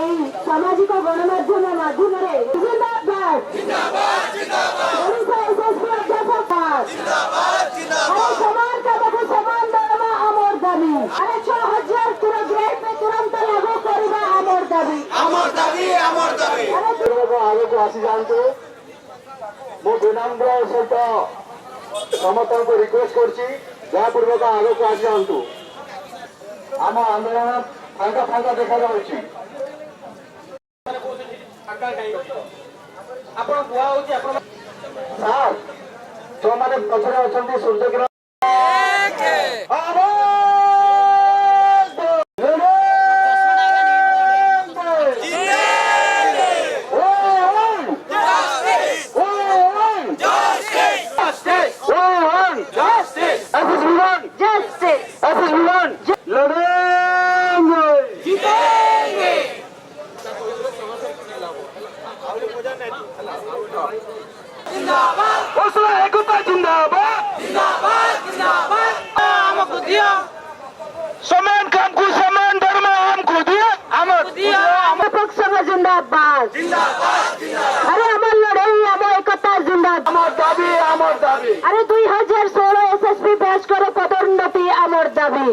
এই সামাজিক গণমাধ্যম মাধ্যমে জিন্দাবাদ সমান কাজকে সমান দরমা আমার দাবি। আরে ৬,০০০ পুরো গ্রেড পে তুরন্ত লাগু করিবা আমার দাবি। ଆଗକୁ ଆସିଯାଆନ୍ତୁ। ମୁଁ ବିନମ୍ର ସହିତ ସମସ୍ତଙ୍କୁ ରିକ୍ୱେଷ୍ଟ କରୁଛି ଦୟାପୂର୍ବକ ଆଗକୁ ଆସିଯାଆନ୍ତୁ। ଆମ ଆନ୍ଦୋଳନ ଫାଙ୍କା ଫାଙ୍କା ଦେଖାଯାଉଛି। ସାର୍ ଯୋଉମାନେ ପଛରେ ଅଛନ୍ତି ସୂର୍ଯ୍ୟକିରଣ एकता समान काम को समान धर्म हमको दिया पक्ष जिंदाबाद। अरे আমার লড়াই আমার একতা জিন্দাবাদ। আমার দাবি আরে 2016 এসএসপি পেশ করে পদোন্নতি আমার দাবি।